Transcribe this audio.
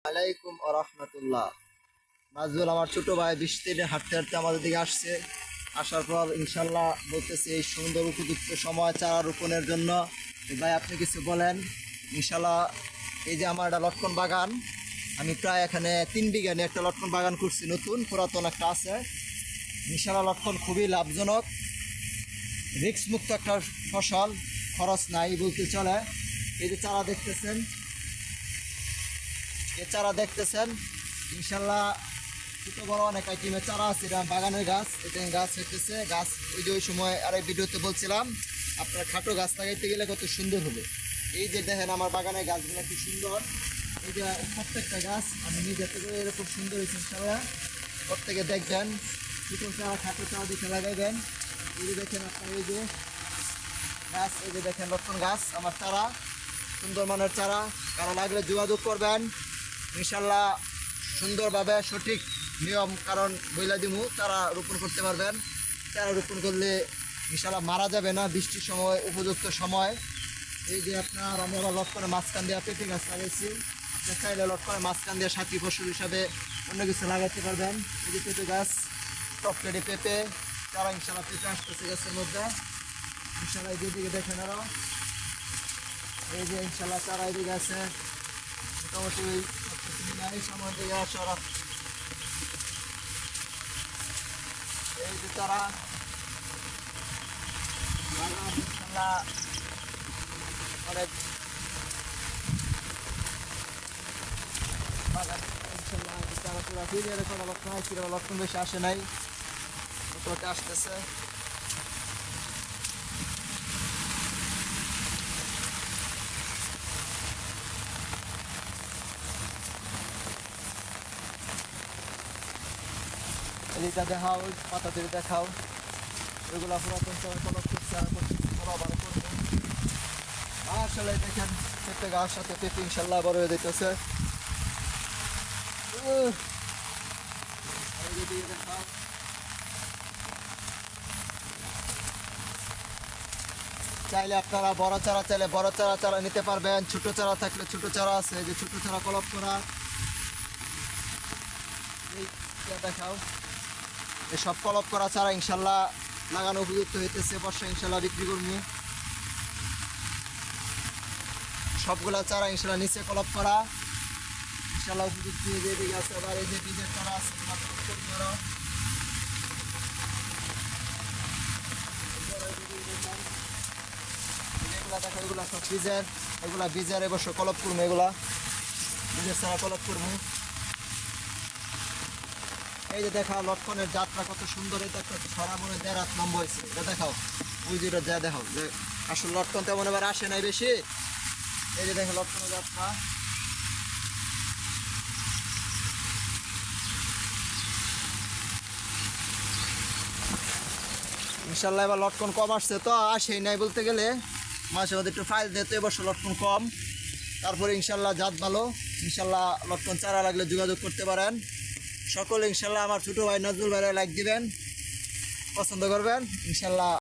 আলাইকুম আরহামতুল্লাহ। নাজুল আমার ছোট ভাই 20 দিনে হাঁটতে হাঁটতে আমাদের দিকে আসছে। আসার পর ইনশাল্লাহ বলতেছে এই সুন্দর উপযুক্ত সময় চারা রোপণের জন্য। ভাই আপনি কিছু বলেন। ইনশাল্লাহ এই যে আমার একটা লটকন বাগান, আমি প্রায় এখানে 3 বিঘা নিয়ে একটা লটকন বাগান করছি, নতুন পুরাতন একটা আছে। ইনশাল্লাহ লটকন খুবই লাভজনক, রিস্ক মুক্ত একটা ফসল, খরচ নাই বলতে চলে। এই যে চারা দেখতেছেন, ইনশাল্লাহ ছোটো বড় অনেক আইটেমের চারা আছে। এটা বাগানের গাছ, এটা গাছ হইতেছে গাছ। ওই যে ওই সময় আর এই ভিডিওতে বলছিলাম আপনার খাটো গাছ লাগাইতে গেলে কত সুন্দর হবে। এই যে দেখেন আমার বাগানের গাছগুলো কি সুন্দর। এই যে প্রত্যেকটা গাছ আমি নিজে থেকে এরকম সুন্দর হয়েছে। ইনশাল্লাহ প্রত্যেকে দেখবেন, ছোটো চারা খাটো চারা দেখে লাগাইবেন। এই যে দেখেন আপনার এই যে গাছ, এই যে দেখেন নতুন গাছ আমার চারা, সুন্দর মানের চারা। কারো লাগলে যোগাযোগ করবেন, ইনশাল্লাহ সুন্দরভাবে সঠিক নিয়ম কারণ বইলা দিমু তারা রোপণ করতে পারবেন। চারা রোপণ করলে ইনশাল্লাহ মারা যাবে না, বৃষ্টির সময় উপযুক্ত সময়। এই যে আপনার আমি আবার লটকনের মাঝখান দিয়ে পেঁপে গাছ লাগাইছি। আপনি চাইলে লটকনের মাঝখান দিয়ে সাথী ফসল হিসাবে অন্য কিছু লাগাতে পারবেন। এই যে পেঁপে গাছ, টপকেটে পেঁপে চারা, ইনশাল্লাহ পেঁপে আসতেছে গাছের মধ্যে। ইনশাল্লাহ এই দিকে দেখেন আরও, এই যে ইনশাল্লাহ চারা এদিকে আছে। মোটামুটি নাই সামনে দিকে আসার, এই যে তারা ইনশাল্লাহ অনেক বাগান। ইনশাল্লাহ তারা পুরা ফিরে এরকম লক্ষণ হয়েছিল, লক্ষণ বেশি আসে নাই, মোটামুটি আসতেছে। এদিকটা দেখাও, পাতা দিয়ে দেখাও, এগুলো পুরাতন সময় কোনো করছে আবার করবো। আসলে দেখেন পেঁপে গাছ সাথে পেঁপে ইনশাল্লাহ বড় হয়ে যেতেছে। দেখাও, চাইলে আপনারা বড় চারা চাইলে বড় চারা নিতে পারবেন, ছোট চারা থাকলে ছোট চারা আছে, যে ছোট চারা কলপ করা। এই দেখাও, এসব কলপ করা চারা ইনশাল্লাহ লাগানো উপযুক্ত হইতেছে। বর্ষা ইনশাল্লাহ বিক্রি করবো সবগুলা চারা ইনশাল্লাহ নিচে কলপ করা ইনশাল্লাহ উপযুক্ত হয়ে যেদিকে আছে। আবার এই যে বীজের চারা আছে এগুলা দেখো, এগুলা সব বীজের, এগুলা বীজের এবছর কলপ করবো, এগুলা বীজের চারা কলপ করবো। এই যে দেখাও লটকনের যাত্রা কত সুন্দর, এটা একটা ছড়া মনে 1.5 নম্বর হয়েছে। এটা দেখাও, ওই যেটা যা দেখাও যে আসলে লটকন তেমন এবার আসে নাই বেশি। এই যে দেখো লটকনের যাত্রা, ইনশাল্লাহ এবার লটকন কম আসছে, তো আসেই নাই বলতে গেলে। মাঝে মধ্যে একটু ফাইল দিতে এবছর লটকন কম, তারপরে ইনশাল্লাহ জাত ভালো। ইনশাল্লাহ লটকন চারা লাগলে যোগাযোগ করতে পারেন সকলে। ইনশাল্লাহ আমার ছোটো ভাই নজরুল ভাইরা লাইক দিবেন, পছন্দ করবেন ইনশাল্লাহ।